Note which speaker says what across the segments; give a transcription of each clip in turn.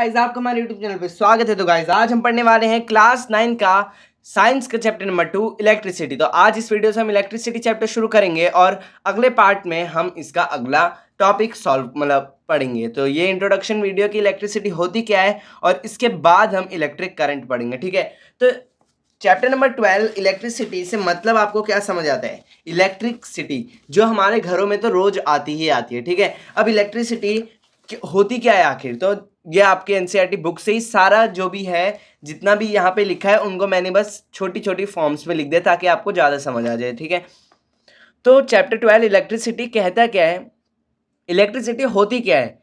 Speaker 1: Guys, आपका हमारे YouTube channel पे स्वागत है। तो गाइस, आज हम पढ़ने वाले हैं क्लास 9 का साइंस का चैप्टर नंबर 2 इलेक्ट्रिसिटी। तो आज इस वीडियो से हम इलेक्ट्रिसिटी चैप्टर शुरू करेंगे और अगले पार्ट में हम इसका अगला टॉपिक सॉल्व पढ़ेंगे। तो ये इंट्रोडक्शन वीडियो की इलेक्ट्रिसिटी होती क्या है और इसके बाद हम इलेक्ट्रिक करंट पढ़ेंगे। ठीक है, तो चैप्टर नंबर 12 इलेक्ट्रिसिटी से मतलब आपको क्या समझ आता है? इलेक्ट्रिसिटी जो हमारे घरों में तो रोज आती ही आती है। ठीक है, अब इलेक्ट्रिसिटी होती क्या है आखिर? तो ये आपके एनसीईआरटी बुक से ही सारा जो भी है, जितना भी यहाँ पे लिखा है, उनको मैंने बस छोटी छोटी फॉर्म्स में लिख दिया ताकि आपको ज़्यादा समझ आ जाए। ठीक है, तो चैप्टर 12 इलेक्ट्रिसिटी कहता क्या है, इलेक्ट्रिसिटी होती क्या है?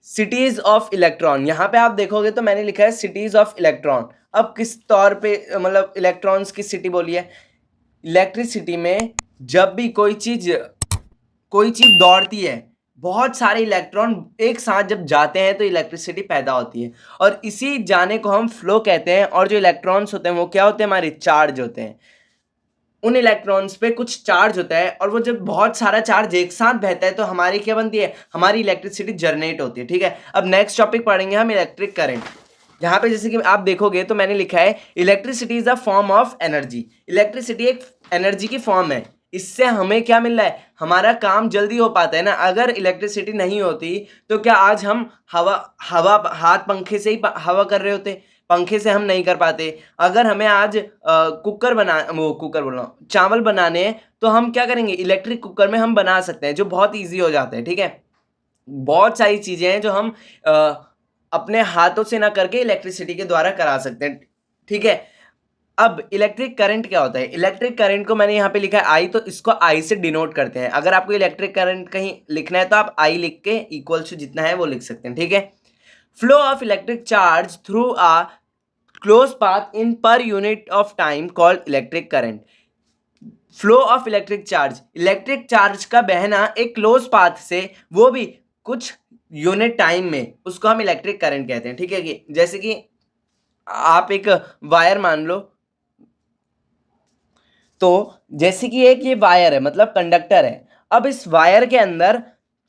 Speaker 1: Cities of electron. यहाँ पे आप देखोगे तो मैंने लिखा है सिटीज ऑफ इलेक्ट्रॉन। अब किस तौर पे मतलब इलेक्ट्रॉन्स की सिटी बोली है? इलेक्ट्रिसिटी में जब भी कोई चीज दौड़ती है, बहुत सारे इलेक्ट्रॉन एक साथ जब जाते हैं तो इलेक्ट्रिसिटी पैदा होती है, और इसी जाने को हम फ्लो कहते हैं। और जो इलेक्ट्रॉन्स होते हैं वो क्या होते हैं? हमारे चार्ज होते हैं। उन इलेक्ट्रॉन्स पे कुछ चार्ज होता है, और वो जब बहुत सारा चार्ज एक साथ बहता है तो हमारी क्या बनती है? हमारी इलेक्ट्रिसिटी जनरेट होती है। ठीक है, अब नेक्स्ट टॉपिक पढ़ेंगे हम इलेक्ट्रिक करंट। यहाँ पे जैसे कि आप देखोगे तो मैंने लिखा है electricity is a form of energy. Electricity एक एनर्जी की फॉर्म है। इससे हमें क्या मिल रहा है? हमारा काम जल्दी हो पाता है ना। अगर इलेक्ट्रिसिटी नहीं होती तो क्या आज हम हवा हवा हाथ पंखे से ही हवा कर रहे होते? पंखे से हम नहीं कर पाते। अगर हमें आज कुकर बोल रहा हूँ, चावल बनाने हैं, तो हम क्या करेंगे? इलेक्ट्रिक कुकर में हम बना सकते हैं, जो बहुत ईजी हो जाता है। ठीक है, बहुत सारी चीजें हैं जो हम अपने हाथों से ना करके इलेक्ट्रिसिटी के द्वारा करा सकते हैं। ठीक है, अब इलेक्ट्रिक करंट क्या होता है? इलेक्ट्रिक करंट को मैंने यहाँ पे लिखा है आई, तो इसको आई से डिनोट करते हैं। अगर आपको इलेक्ट्रिक करंट कहीं लिखना है तो आप आई लिख के इक्वल टू जितना है वो लिख सकते हैं। ठीक है, flow of electric charge through a close path in per unit of time called electric current. Flow of electric charge का बहना एक क्लोज पाथ से, वो भी कुछ यूनिट टाइम में, उसको हम इलेक्ट्रिक करंट कहते हैं। ठीक है, कि जैसे कि आप एक वायर मान लो, तो जैसे कि एक ये वायर है, मतलब कंडक्टर है। अब इस वायर के अंदर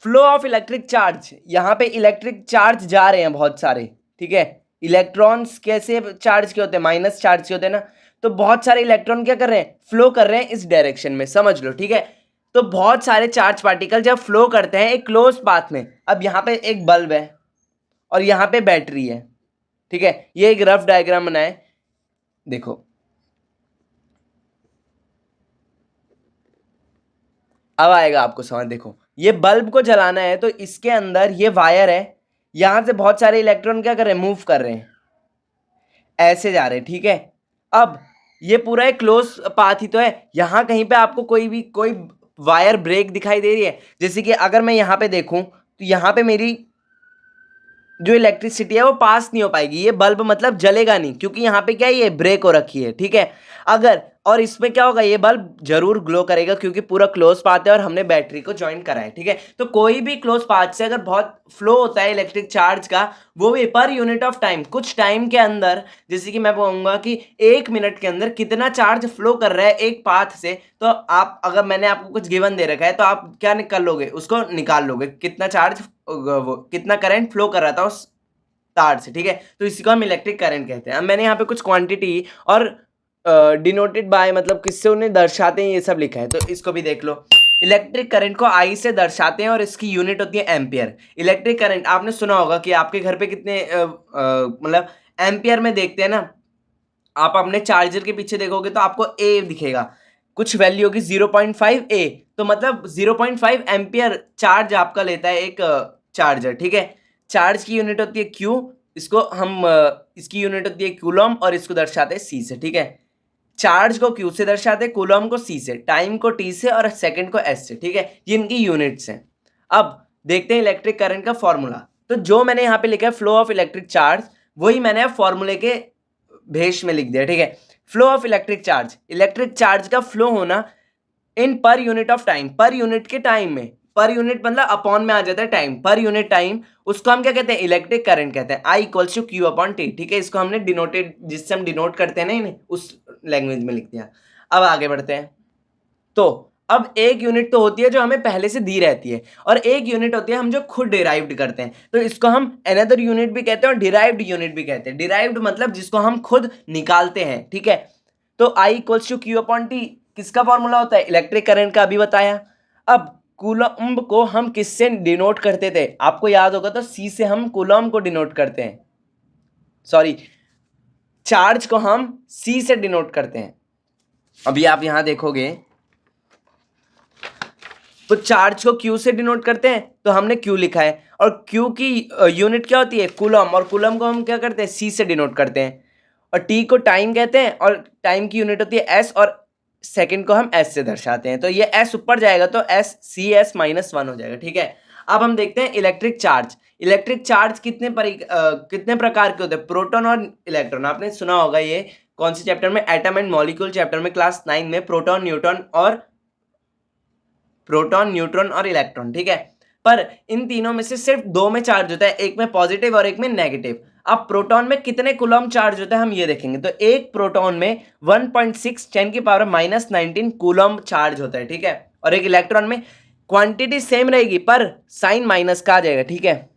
Speaker 1: फ्लो ऑफ इलेक्ट्रिक चार्ज, यहाँ पे इलेक्ट्रिक चार्ज जा रहे हैं बहुत सारे। ठीक है, इलेक्ट्रॉन्स कैसे चार्ज के होते हैं? माइनस चार्ज के होते हैं ना। तो बहुत सारे इलेक्ट्रॉन क्या कर रहे हैं? फ्लो कर रहे हैं इस डायरेक्शन में, समझ लो। ठीक है, तो बहुत सारे चार्ज पार्टिकल जब फ्लो करते हैं एक क्लोज पाथ में। अब यहाँ पे एक बल्ब है और यहाँ पे बैटरी है। ठीक है, ये एक रफ डायग्राम बनाए, देखो। अब आएगा आपको समझ। देखो, ये बल्ब को जलाना है तो इसके अंदर ये वायर है, यहां से बहुत सारे इलेक्ट्रॉन क्या कर रहे हैं? मूव कर रहे हैं, ऐसे जा रहे हैं। ठीक है, अब ये पूरा एक क्लोज पाथ ही तो है। यहां कहीं पे आपको कोई वायर ब्रेक दिखाई दे रही है? जैसे कि अगर मैं यहां पे देखूं तो यहां पे मेरी जो इलेक्ट्रिसिटी है वो पास नहीं हो पाएगी। ये बल्ब मतलब जलेगा नहीं, क्योंकि यहाँ पे क्या है? ये ब्रेक हो रखी है। ठीक है, अगर और इसमें क्या होगा? ये बल्ब जरूर ग्लो करेगा, क्योंकि पूरा क्लोज पाथ है और हमने बैटरी को ज्वाइन करा है। ठीक है, तो कोई भी क्लोज पाथ से अगर बहुत फ्लो होता है इलेक्ट्रिक चार्ज का, वो भी पर यूनिट ऑफ टाइम, कुछ टाइम के अंदर, जैसे कि मैं बोलूंगा कि 1 मिनट के अंदर कितना चार्ज फ्लो कर रहा है एक पाथ से, तो आप, अगर मैंने आपको कुछ गिवन दे रखा है तो आप क्या निकाल लोगे? उसको निकाल लोगे, कितना चार्ज, वो कितना करंट फ्लो कर रहा था उस तार से। ठीक है, तो इसी को हम इलेक्ट्रिक करंट कहते हैं। अब मैंने यहाँ पे कुछ क्वांटिटी और डिनोटेड बाय, मतलब किससे उन्हें दर्शाते हैं, ये सब लिखा है, तो इसको भी देख लो। इलेक्ट्रिक करंट को आई से दर्शाते हैं और इसकी यूनिट होती है एम्पियर। इलेक्ट्रिक करंट आपने सुना होगा कि आपके घर पे कितने मतलब एम्पियर में देखते हैं ना। आप अपने चार्जर के पीछे देखोगे तो आपको ए दिखेगा, कुछ वैल्यू होगी 0.5 ए, तो मतलब 0.5 एम्पियर चार्ज आपका लेता है एक चार्जर। ठीक है, चार्ज की यूनिट होती है क्यू, इसको हम इसकी यूनिट होती है कूलम, और इसको दर्शाते हैं सी से। ठीक है, चार्ज को क्यू से दर्शाते हैं, कूलम को सी से, टाइम को टी से, और सेकंड को एस से। ठीक है, ये इनकी यूनिट्स हैं। अब देखते हैं इलेक्ट्रिक करंट का फॉर्मूला। तो जो मैंने यहाँ पे लिखा है फ्लो ऑफ इलेक्ट्रिक चार्ज, वही मैंने फॉर्मूले के भेष में लिख दिया। ठीक है, फ्लो ऑफ इलेक्ट्रिक चार्ज का फ्लो होना in per unit of time, per unit के टाइम में, पर यूनिट मतलब अपॉन में आ जाता है टाइम, पर यूनिट टाइम, उसको हम क्या कहते हैं? इलेक्ट्रिक करंट कहते हैं। I equals to Q upon T. ठीक है, इसको हमने डिनोटेड, जिससे हम डिनोट करते हैं ना इन्हें, उस लैंग्वेज में लिख दिया। अब आगे बढ़ते हैं। तो अब एक यूनिट तो होती है जो हमें पहले से दी रहती है, और एक यूनिट होती है हम जो खुद डिराइव्ड करते हैं, तो इसको हम अनदर यूनिट भी कहते हैं और डिराइव्ड यूनिट भी कहते हैं। डिराइव्ड मतलब जिसको हम खुद निकालते हैं, ठीक है। तो I equals to Q upon T किसका फॉर्मूला होता है? इलेक्ट्रिक करंट का, अभी बताया। अब कूलम्ब को हम किससे डिनोट करते थे? आपको याद होगा तो C से हम कूलम्ब को डिनोट करते हैं, सॉरी चार्ज को हम C से डिनोट करते हैं। अभी आप यहां देखोगे तो चार्ज को Q से डिनोट करते हैं, तो हमने Q लिखा है, और Q की यूनिट क्या होती है? कूलम, और कूलम को हम क्या करते हैं? C से डिनोट करते हैं, और T को टाइम कहते हैं, और टाइम की यूनिट होती है S, और सेकंड को हम S से दर्शाते हैं। तो ये S ऊपर जाएगा तो S CS -1 हो जाएगा, ठीक है। अब हम देखते हैं इलेक्ट्रिक चार्ज। इलेक्ट्रिक चार्ज कितने प्रकार के होते हैं? प्रोटॉन और इलेक्ट्रॉन। आपने सुना होगा ये कौन से चैप्टर में? एटम एंड मॉलिक्यूल चैप्टर में, क्लास 9 में, प्रोटॉन न्यूट्रॉन और इलेक्ट्रॉन, ठीक है। पर इन तीनों में से सिर्फ दो में चार्ज होता है, एक में पॉजिटिव और एक में नेगेटिव। अब प्रोटॉन में कितने कूलम चार्ज होता है हम ये देखेंगे। तो एक प्रोटॉन में 1.6 10⁻⁻19 कूलम चार्ज होता है, ठीक है। और एक इलेक्ट्रॉन में क्वांटिटी सेम रहेगी पर साइन माइनस का आ जाएगा, ठीक है।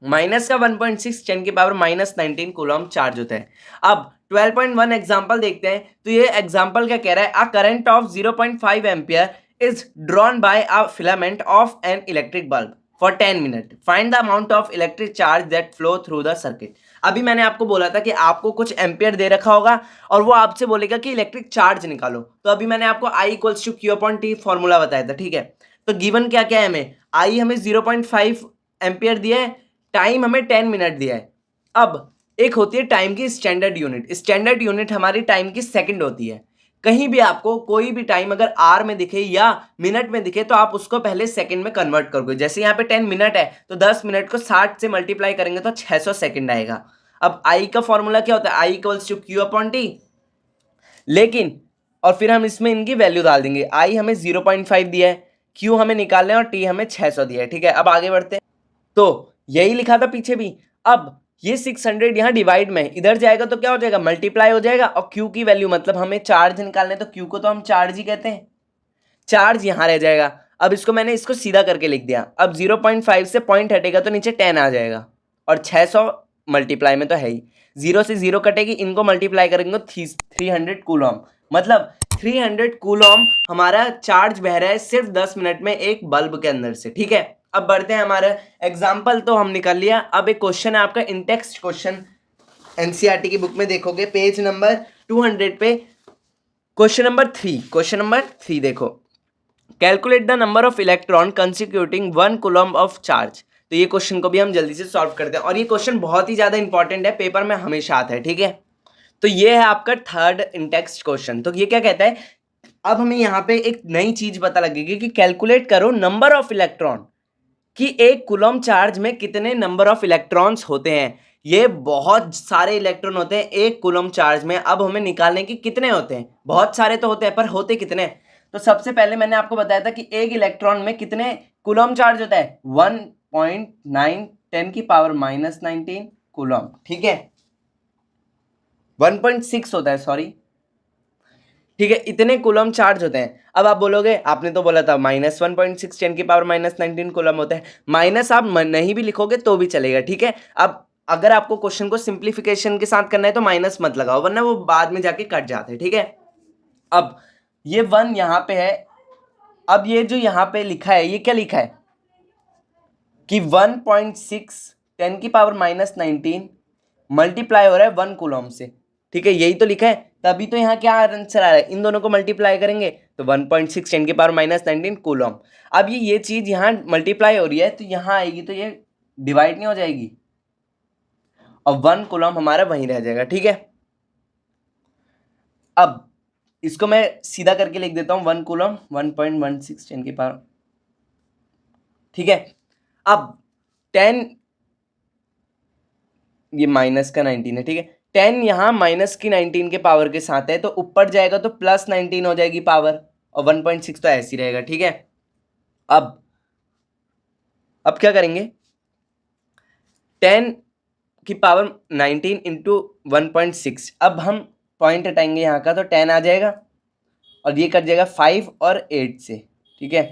Speaker 1: माइनस का 1.6 10⁻⁻19 कूलम चार्ज होता है। अब 12.1 एग्जाम्पल देखते हैं। तो ये एग्जाम्पल क्या कह रहा है? A current of 0.5 ampere is drawn by a filament of an electric bulb for 10 minutes. Find the amount of electric charge that flow through the circuit. अभी मैंने आपको बोला था कि आपको कुछ एम्पियर दे रखा होगा और वो आपसे बोलेगा कि इलेक्ट्रिक चार्ज निकालो। तो अभी मैंने आपको I equals to Q upon T formula बताया था, ठीक है। तो गिवन क्या क्या है हमें? I हमें 0.5 एम्पियर दिया है, टाइम हमें 10 मिनट दिया है। अब एक होती है टाइम की स्टैंडर्ड यूनिट। स्टैंडर्ड यूनिट हमारी टाइम की सेकंड होती है। कहीं भी आपको कोई भी टाइम अगर आर में दिखे या मिनट में दिखे तो आप उसको पहले सेकंड में कन्वर्ट करोगे। जैसे यहाँ पे 10 मिनट है तो 10 मिनट को 60 से मल्टीप्लाई करेंगे तो 600 सेकंड आएगा। अब आई का फॉर्मूला क्या होता है? I equals to Q upon T, लेकिन और फिर हम इसमें इनकी वैल्यू डाल देंगे। आई हमें 0.5 दिया है, क्यू हमें निकालना है, और टी हमें 600 दिया है, ठीक है। अब आगे बढ़ते हैं। तो यही लिखा था पीछे भी। अब ये 600 यहाँ डिवाइड में इधर जाएगा तो क्या हो जाएगा? मल्टीप्लाई हो जाएगा, और Q की वैल्यू मतलब हमें चार्ज निकालने, तो Q को तो हम चार्ज ही कहते हैं। चार्ज यहाँ रह जाएगा। अब मैंने इसको सीधा करके लिख दिया। अब 0.5 से पॉइंट हटेगा तो नीचे 10 आ जाएगा, और 600 मल्टीप्लाई में तो है ही, 0 से 0 कटेगी, इनको मल्टीप्लाई करेंगे 300 कूलम। मतलब 300 कूलम हमारा चार्ज बह रहा है सिर्फ 10 मिनट में एक बल्ब के अंदर से, ठीक है। अब बढ़ते हैं, हमारा एग्जाम्पल तो हम निकाल लिया। अब एक क्वेश्चन है आपका इन टेक्स्ट क्वेश्चन, एनसीईआरटी की बुक में देखोगे पेज नंबर 200 पे, क्वेश्चन नंबर 3 देखो। Calculate the number of electron constituting 1 coulomb of charge. तो ये क्वेश्चन को भी हम जल्दी से सॉल्व करते हैं, और ये क्वेश्चन बहुत ही ज्यादा इंपॉर्टेंट है, पेपर में हमेशा आता है, ठीक है। तो ये है आपका थर्ड इन टेक्स्ट क्वेश्चन। तो ये क्या कहता है? अब हमें यहाँ पे एक नई चीज पता लगेगी कि कैलकुलेट करो नंबर ऑफ इलेक्ट्रॉन, कि एक कूलम चार्ज में कितने नंबर ऑफ इलेक्ट्रॉन्स होते हैं। ये बहुत सारे इलेक्ट्रॉन होते हैं एक कूलम चार्ज में। अब हमें निकालने की कितने होते हैं? बहुत सारे तो होते हैं, पर होते कितने? तो सबसे पहले मैंने आपको बताया था कि एक इलेक्ट्रॉन में कितने कूलम चार्ज होता है? 1.9 10⁻⁻19 कूलम, ठीक है। 1.6 होता है, सॉरी, ठीक है। इतने कूलम चार्ज होते हैं। अब आप बोलोगे आपने तो बोला था -1.6 10⁻⁻19 कूलम होता है। माइनस आप नहीं भी लिखोगे तो भी चलेगा, ठीक है। अब अगर आपको क्वेश्चन को सिंप्लीफिकेशन के साथ करना है तो माइनस मत लगाओ, वरना वो बाद में जाके कट जाते हैं, ठीक है। अब ये 1 यहाँ पे है। अब ये जो यहाँ पे लिखा है, ये क्या लिखा है कि 1.6 10⁻⁻19 मल्टीप्लाई हो रहा है 1 कूलम से, ठीक है। यही तो लिखा है, तभी तो यहाँ क्या आंसर आ रहा है? इन दोनों को मल्टीप्लाई करेंगे तो 1.6 10⁻⁻19 कूलम। अब ये चीज यहाँ मल्टीप्लाई हो रही है तो यहाँ आएगी तो ये डिवाइड नहीं हो जाएगी, और 1 कूलम हमारा वहीं रह जाएगा, ठीक है। अब इसको मैं सीधा करके लिख देता हूँ, 1 कूलम 1.16 10⁻, ठीक है। अब 10, ये माइनस का 19 है, ठीक है। 10 यहाँ माइनस की 19 के पावर के साथ है, तो ऊपर जाएगा तो प्लस 19 हो जाएगी पावर, और 1.6 तो ऐसे ही रहेगा, ठीक है। अब क्या करेंगे? 10 की पावर 19 इंटू 1.6। अब हम पॉइंट हटाएंगे यहाँ का तो 10 आ जाएगा, और ये कट जाएगा 5 और 8 से, ठीक है,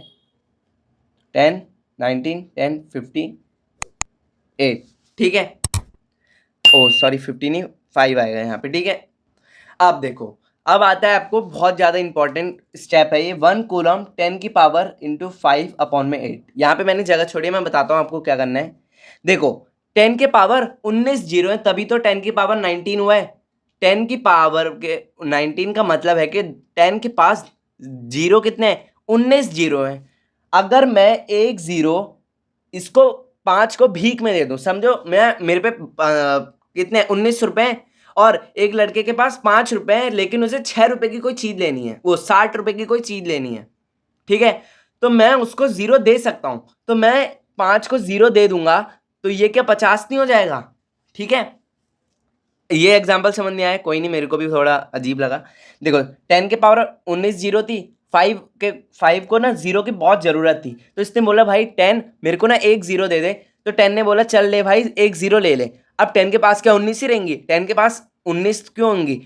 Speaker 1: 10, 19, 10, 58, ठीक है। ओ सॉरी 50 नहीं 5 आएगा यहाँ पे, ठीक है। अब देखो, अब आता है आपको बहुत ज़्यादा इंपॉर्टेंट स्टेप है ये, 1 कूलम 10 की पावर इंटू 5 अपॉन में 8। यहाँ पे मैंने जगह छोड़ी है, मैं बताता हूँ आपको क्या करना है। देखो 10 के पावर 19 जीरो है, तभी तो 10 की पावर 19 हुआ है। 10 की पावर के 19 का मतलब है कि 10 के पास जीरो कितने हैं, 19 जीरो है। अगर मैं एक जीरो इसको 5 को भीख में दे दूं, समझो मैं मेरे पे कितने 19 रुपए, और एक लड़के के पास 5 रुपए हैं लेकिन उसे 6 रुपए की कोई चीज लेनी है, वो 60 रुपए की कोई चीज लेनी है, ठीक है। तो मैं उसको जीरो दे सकता हूं, तो मैं 5 को जीरो दे दूंगा, तो ये क्या 50 नहीं हो जाएगा, ठीक है। ये एग्जाम्पल समझ नहीं आया, कोई नहीं, मेरे को भी थोड़ा अजीब लगा। देखो 10 के पावर 19 जीरो थी, 5 को ना जीरो की बहुत ज़रूरत थी, तो इसने बोला भाई 10 मेरे को ना एक जीरो दे दे, तो 10 ने बोला चल ले भाई एक जीरो ले ले। अब 10 के पास क्या 19 ही रहेंगी, 10 के पास 19 क्यों होंगी,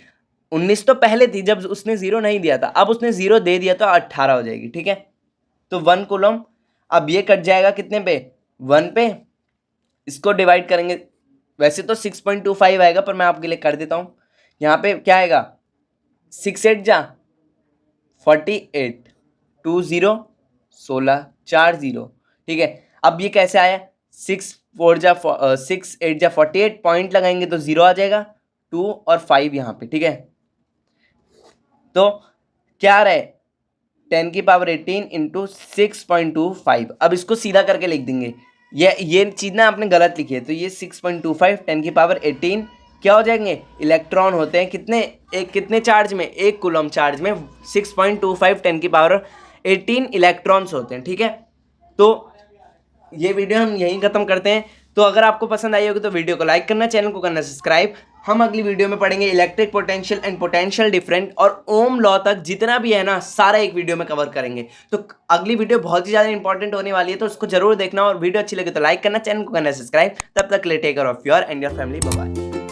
Speaker 1: 19 तो पहले थी जब उसने जीरो नहीं दिया था, अब उसने जीरो दे दिया तो 18 हो जाएगी, ठीक है। तो 1 कूलम, अब ये कट जाएगा कितने पे, 1 पे, इसको डिवाइड करेंगे, वैसे तो 6.25 आएगा पर मैं आपके लिए कर देता हूँ। यहाँ पे क्या आएगा, 6 8 जा 48, 2 0 16 4 0, ठीक है। अब ये कैसे आया, 6 4 जा 6 8 जा 48, पॉइंट लगाएंगे तो 0 आ जाएगा, 2 और 5 यहाँ पे, ठीक है। तो क्या आ रहा है, 10 की पावर 18 इंटू 6.25। अब इसको सीधा करके लिख देंगे, ये चीज़ ना आपने गलत लिखी है, तो ये 6.25 10 की पावर 18 क्या हो जाएंगे, इलेक्ट्रॉन होते हैं कितने, कितने चार्ज में, 1 कूलम चार्ज में 6.25 10 की पावर 18 इलेक्ट्रॉन्स होते हैं, ठीक है। तो ये वीडियो हम यहीं ख़त्म करते हैं। तो अगर आपको पसंद आई होगी तो वीडियो को लाइक करना, चैनल को करना सब्सक्राइब। हम अगली वीडियो में पढ़ेंगे electric potential and potential different, और ओम लॉ तक जितना भी है ना सारा एक वीडियो में कवर करेंगे। तो अगली वीडियो बहुत ही ज़्यादा इंपॉर्टेंट होने वाली है, तो उसको जरूर देखना, और वीडियो अच्छी लगे तो लाइक करना, चैनल को करना सब्सक्राइब। तब तक ले take care of your and your family, bye bye.